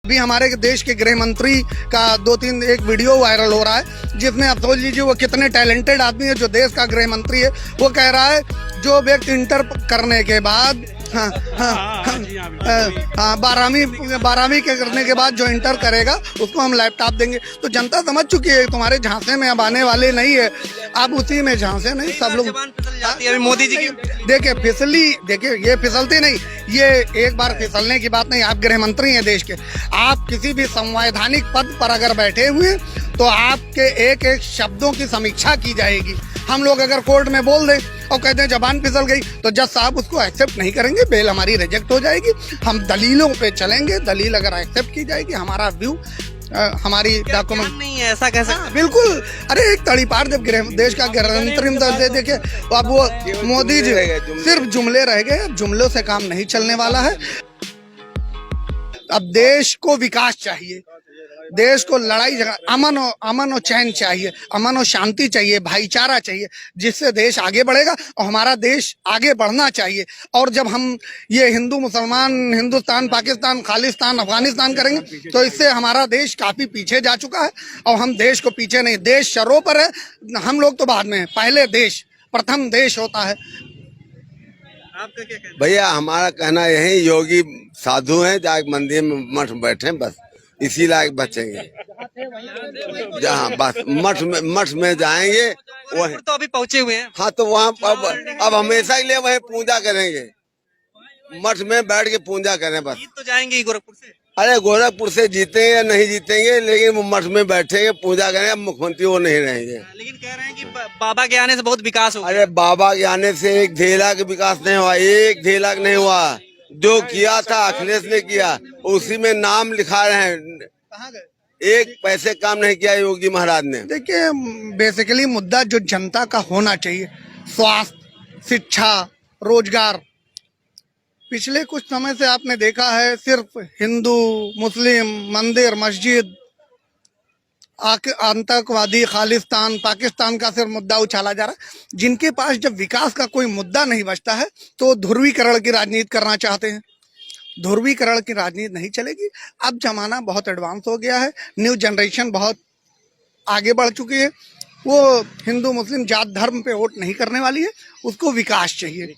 अभी हमारे देश के गृह मंत्री का एक वीडियो वायरल हो रहा है जिसमें आप सोच लीजिए वो कितने टैलेंटेड आदमी है। जो देश का गृह मंत्री है वो कह रहा है जो व्यक्ति इंटर करने के बाद बारहवीं के करने के बाद जो इंटर करेगा उसको हम लैपटॉप देंगे। तो जनता समझ चुकी है तुम्हारे झांसे में अब आने वाले नहीं है, आप उसी में झांसे नहीं सब लोग। मोदी जी की देखिए ये फिसलती नहीं, ये एक बार फिसलने की बात नहीं। आप गृह मंत्री हैं देश के, आप किसी भी संवैधानिक पद पर अगर बैठे हुए तो आपके एक एक शब्दों की समीक्षा की जाएगी। हम लोग अगर कोर्ट में बोल दें और कहते हैं जबान फिसल गई तो जज साहब उसको एक्सेप्ट नहीं करेंगे, बेल हमारी रिजेक्ट हो जाएगी। हम दलीलों पे चलेंगे, दलील अगर एक्सेप्ट की जाएगी, हमारा व्यू हमारी डॉक्यूमेंट नहीं है ऐसा कह सकते। बिल्कुल। अरे एक तड़ीपार जब देश का गृह मंत्री देखिए अब वो मोदी जी सिर्फ जुमले रह गए, जुमलों से काम नहीं चलने वाला है। अब देश को विकास चाहिए, देश को लड़ाई झगड़ा अमन और चैन चाहिए, अमन और शांति चाहिए, भाईचारा चाहिए, जिससे देश आगे बढ़ेगा और हमारा देश आगे बढ़ना चाहिए। और जब हम ये हिंदू मुसलमान, हिंदुस्तान पाकिस्तान, खालिस्तान अफगानिस्तान करेंगे तो इससे हमारा देश काफी पीछे जा चुका है। और हम देश को पीछे नहीं, देश शरों पर है, हम लोग तो बाद में है, पहले देश प्रथम देश होता है। आपका क्या कहना? भैया हमारा कहना यही, योगी साधु हैं, जाके मंदिर में मठ बैठे बस, इसी लायक बचेंगे। जहाँ बस मठ में जाएंगे वही तो अभी पहुंचे हुए हैं। हाँ तो वहाँ अब हमेशा के लिए वही पूजा करेंगे, मठ में बैठ के पूजा करें बस। जीत तो जाएंगे ही गोरखपुर से। अरे गोरखपुर से जीतेंगे या नहीं जीतेंगे, लेकिन वो मठ में बैठेंगे पूजा करेंगे। अब मुख्यमंत्री वो नहीं रहेंगे। लेकिन कह रहे हैं कि बाबा के आने से बहुत विकास हो गया। अरे बाबा के आने से एक ढेला का विकास नहीं हुआ, एक ढेला नहीं हुआ। जो किया था अखिलेश ने किया, उसी में नाम लिखा रहे हैं, एक पैसे काम नहीं किया योगी महाराज ने। देखिए बेसिकली मुद्दा जो जनता का होना चाहिए, स्वास्थ्य, शिक्षा, रोजगार। पिछले कुछ समय से आपने देखा है सिर्फ हिंदू मुस्लिम, मंदिर मस्जिद, आतंकवादी, खालिस्तान पाकिस्तान का सिर्फ मुद्दा उछाला जा रहा है। जिनके पास जब विकास का कोई मुद्दा नहीं बचता है तो ध्रुवीकरण की राजनीति करना चाहते हैं। ध्रुवीकरण की राजनीति नहीं चलेगी। अब जमाना बहुत एडवांस हो गया है, न्यू जनरेशन बहुत आगे बढ़ चुकी है। वो हिंदू मुस्लिम जात धर्म पे वोट नहीं करने वाली है, उसको विकास चाहिए।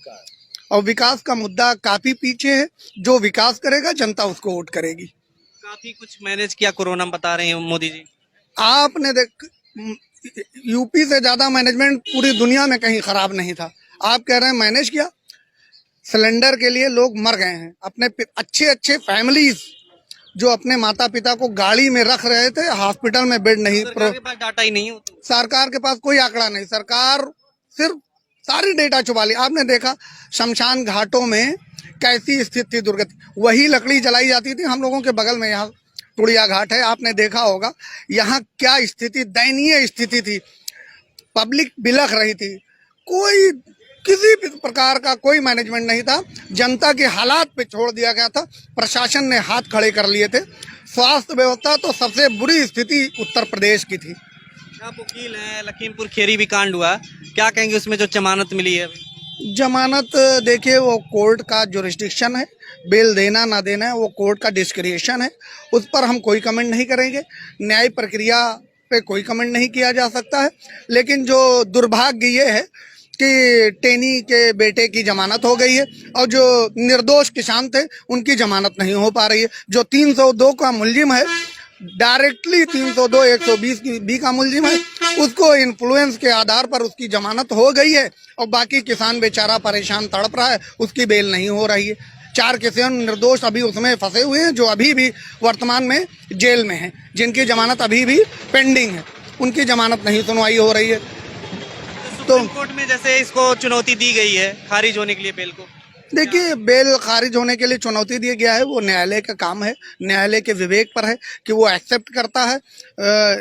और विकास का मुद्दा काफी पीछे है, जो विकास करेगा जनता उसको वोट करेगी। काफी कुछ मैनेज किया कोरोना में, बता रहे हैं मोदी जी। आपने यूपी से ज्यादा मैनेजमेंट पूरी दुनिया में कहीं खराब नहीं था। आप कह रहे हैं मैनेज किया, सिलेंडर के लिए लोग मर गए हैं। अपने अच्छे फैमिलीज जो अपने माता पिता को गाड़ी में रख रहे थे, हॉस्पिटल में बेड नहीं, सरकार के पास डाटा ही नहीं हो तो। सरकार के पास कोई आंकड़ा नहीं, सरकार सिर्फ सारी डेटा छुपा ली। आपने देखा शमशान घाटों में कैसी स्थिति थी, दुर्गति। वही लकड़ी जलाई जाती थी। हम लोगों के बगल में यहाँ टुड़िया घाट है, आपने देखा होगा यहाँ क्या स्थिति, दयनीय स्थिति थी। पब्लिक बिलख रही थी, कोई किसी भी प्रकार का कोई मैनेजमेंट नहीं था। जनता के हालात पे छोड़ दिया गया था, प्रशासन ने हाथ खड़े कर लिए थे। स्वास्थ्य व्यवस्था तो सबसे बुरी स्थिति उत्तर प्रदेश की थी। आप वकील हैं, लखीमपुर खेरी भी कांड हुआ, क्या कहेंगे उसमें जो जमानत मिली है? जमानत देखिए वो कोर्ट का जुरिस्डिक्शन है, बेल देना ना देना है वो कोर्ट का डिस्क्रिशन है, उस पर हम कोई कमेंट नहीं करेंगे। न्याय प्रक्रिया पे कोई कमेंट नहीं किया जा सकता है। लेकिन जो दुर्भाग्य ये है कि टेनी के बेटे की जमानत हो गई है और जो निर्दोष किसान थे उनकी जमानत नहीं हो पा रही है। जो 302 का मुलजिम है, डायरेक्टली 302 120 की बी का मुलजिम है, उसको इन्फ्लुएंस के आधार पर उसकी जमानत हो गई है और बाकी किसान बेचारा परेशान तड़प रहा है, उसकी बेल नहीं हो रही है। 4 किसान निर्दोष अभी उसमें फंसे हुए हैं जो अभी भी वर्तमान में जेल में हैं, जिनकी जमानत अभी भी पेंडिंग है, उनकी जमानत नहीं सुनवाई हो रही है। तो कोर्ट में जैसे इसको चुनौती दी गई है खारिज होने के लिए बेल को, देखिए बेल खारिज होने के लिए चुनौती दिया गया है, वो न्यायालय का काम है, न्यायालय के विवेक पर है कि वो एक्सेप्ट करता है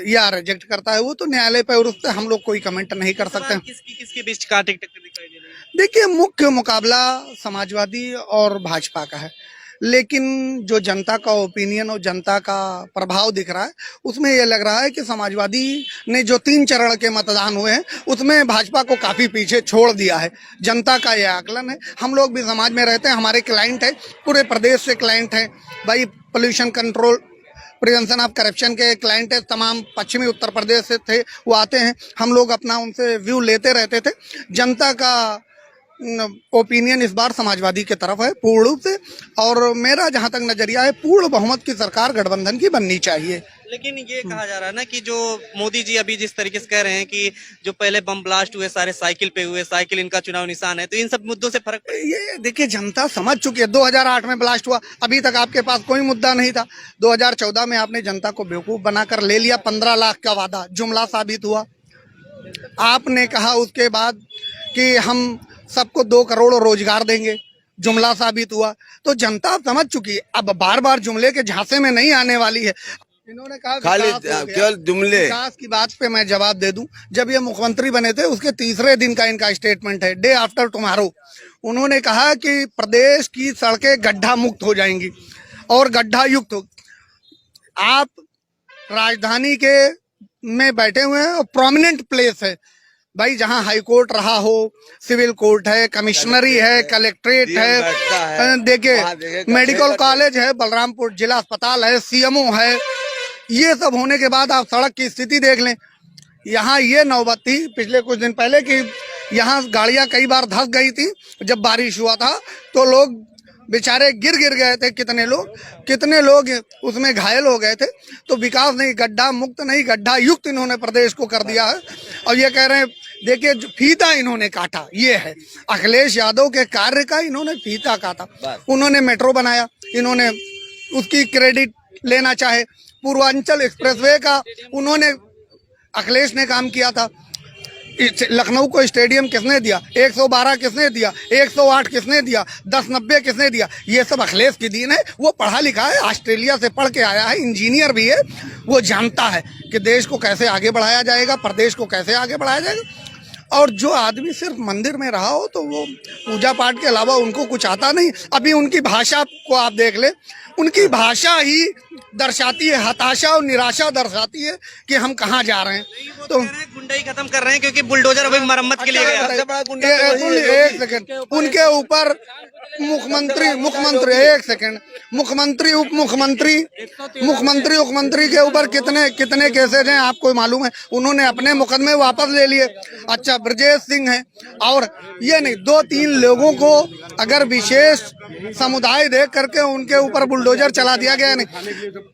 या रिजेक्ट करता है। वो तो न्यायालय पर, और उससे हम लोग कोई कमेंट नहीं कर सकते। किसके बीच का टिकट दिखाई दे रही है? देखिए मुख्य मुकाबला समाजवादी और भाजपा का है, लेकिन जो जनता का ओपिनियन और जनता का प्रभाव दिख रहा है उसमें ये लग रहा है कि समाजवादी ने जो 3 चरण के मतदान हुए हैं उसमें भाजपा को काफी पीछे छोड़ दिया है। जनता का यह आकलन है। हम लोग भी समाज में रहते हैं, हमारे क्लाइंट है, पूरे प्रदेश से क्लाइंट है भाई। Pollution control prevention of corruption के क्लाइंट तमाम पश्चिमी उत्तर प्रदेश से थे, वो आते हैं, हम लोग अपना उनसे व्यू लेते रहते थे। जनता का ओपिनियन इस बार समाजवादी की तरफ है पूर्ण रूप से, और मेरा जहां तक नजरिया है पूर्ण बहुमत की सरकार गठबंधन की बननी चाहिए। लेकिन ये कहा जा रहा है ना कि जो मोदी जी अभी जिस तरीके से कह रहे हैं कि जो पहले बम ब्लास्ट हुए सारे साइकिल पे हुए, साइकिल इनका चुनाव निशान है, तो इन सब मुद्दों से फर्क ये देखिए जनता समझ चुकी है। 2008 में ब्लास्ट हुआ, अभी तक आपके पास कोई मुद्दा नहीं था। 2014 में आपने जनता को बेवकूफ बनाकर ले लिया, 15 लाख का वादा जुमला साबित हुआ। आपने कहा उसके बाद कि हम सबको 2 करोड़ रोजगार देंगे, जुमला साबित हुआ। तो जनता समझ चुकी है, अब बार बार जुमले के झांसे में नहीं आने वाली है। इन्होंने कहा खाली केवल जुमले। विकास की बात पे मैं जवाब दे दूं, जब ये मुख्यमंत्री बने थे उसके तीसरे दिन का इनका स्टेटमेंट है, डे आफ्टर टुमारो। उन्होंने कहा कि प्रदेश की सड़कें गड्ढा मुक्त हो जाएंगी और गड्ढा युक्त हो। आप राजधानी के में बैठे हुए हैं और प्रोमिनेंट प्लेस है भाई, जहां हाई कोर्ट रहा हो, सिविल कोर्ट है, कमिश्नरी है, कलेक्ट्रेट है, देखिए मेडिकल कॉलेज है, बलरामपुर जिला अस्पताल है, सीएमओ है। ये सब होने के बाद आप सड़क की स्थिति देख लें। यहाँ ये नौबत थी पिछले कुछ दिन पहले कि यहाँ गाड़ियां कई बार धंस गई थी जब बारिश हुआ था, तो लोग बेचारे गिर गए थे, कितने लोग उसमें घायल हो गए थे। तो विकास नहीं, गड्ढा मुक्त नहीं, गड्ढा युक्त इन्होंने प्रदेश को कर दिया है। और ये कह रहे हैं, देखिए जो फीता इन्होंने काटा ये है, अखिलेश यादव के कार्य का इन्होंने फीता काटा। उन्होंने मेट्रो बनाया, इन्होंने उसकी क्रेडिट लेना चाहे। पूर्वांचल एक्सप्रेसवे का उन्होंने, अखिलेश ने काम किया था। लखनऊ को स्टेडियम किसने दिया? 112 किसने दिया? 108 किसने दिया? 1090 किसने दिया? ये सब अखिलेश की दीन है। वो पढ़ा लिखा है, ऑस्ट्रेलिया से पढ़ के आया है, इंजीनियर भी है। वो जानता है कि देश को कैसे आगे बढ़ाया जाएगा, प्रदेश को कैसे आगे बढ़ाया जाएगा। और जो आदमी सिर्फ मंदिर में रहा हो तो वो पूजा पाठ के अलावा उनको कुछ आता नहीं। अभी उनकी भाषा को आप देख ले, उनकी भाषा ही दर्शाती है, हताशा और निराशा दर्शाती है कि हम कहाँ जा रहे हैं। तो गुंडाई खत्म कर रहे हैं क्योंकि बुलडोजर अभी मरम्मत के लिए गया। एक सेकंड, उनके ऊपर मुख्यमंत्री एक सेकंड, मुख्यमंत्री उप मुख्यमंत्री के ऊपर कितने केसेज हैं आपको मालूम है? उन्होंने अपने मुकदमे वापस ले लिए। अच्छा, ब्रजेश सिंह है, और ये नहीं, 2-3 लोगों को अगर विशेष समुदाय देख करके उनके ऊपर बुलडोजर चला दिया गया। नहीं,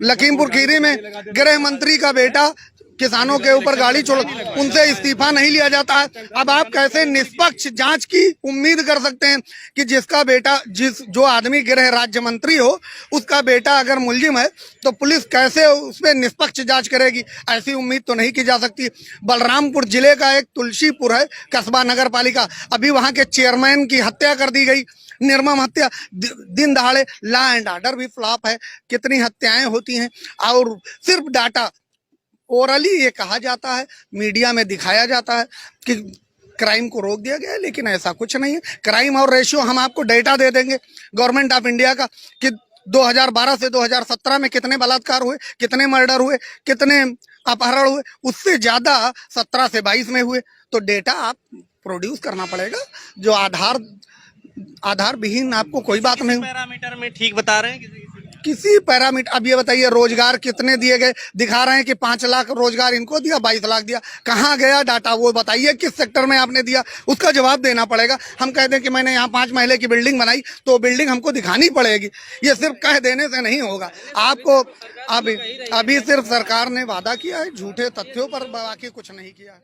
लखीमपुर खीरी में गृह मंत्री का बेटा किसानों के ऊपर गाड़ी छोड़, उनसे इस्तीफा नहीं लिया जाता है। अब आप कैसे निष्पक्ष जांच की उम्मीद कर सकते हैं कि जिसका बेटा, जो आदमी गृह राज्य मंत्री हो, उसका बेटा अगर मुलजिम है तो पुलिस कैसे उस पर निष्पक्ष जांच करेगी? ऐसी उम्मीद तो नहीं की जा सकती। बलरामपुर जिले का एक तुलसीपुर है, कस्बा नगर पालिका, अभी वहां के चेयरमैन की हत्या कर दी गई, निर्मम हत्या, दिन दहाड़े। लॉ एंड ऑर्डर भी फ्लॉप है, कितनी हत्याएं होती हैं। और सिर्फ डाटा ओरली ये कहा जाता है, मीडिया में दिखाया जाता है कि क्राइम को रोक दिया गया है, लेकिन ऐसा कुछ नहीं है। क्राइम और रेशियो हम आपको डेटा दे देंगे गवर्नमेंट ऑफ इंडिया का कि 2012 से 2017 में कितने बलात्कार हुए, कितने मर्डर हुए, कितने अपहरण हुए, उससे ज्यादा 17 से 22 में हुए। तो डेटा आप प्रोड्यूस करना पड़ेगा, जो आधार विहीन आपको कोई बात नहीं। पैरामीटर में ठीक बता रहे हैं किसी पैरामीटर। अब ये बताइए रोजगार कितने दिए गए? दिखा रहे हैं कि 5 लाख रोजगार इनको दिया, 22 लाख दिया। कहाँ गया डाटा? वो बताइए किस सेक्टर में आपने दिया, उसका जवाब देना पड़ेगा। हम कह दें कि मैंने यहाँ 5 महले की बिल्डिंग बनाई, तो बिल्डिंग हमको दिखानी पड़ेगी। ये सिर्फ कह देने से नहीं होगा आपको। अभी सिर्फ सरकार ने वादा किया है झूठे तथ्यों पर, बाकी कुछ नहीं किया है।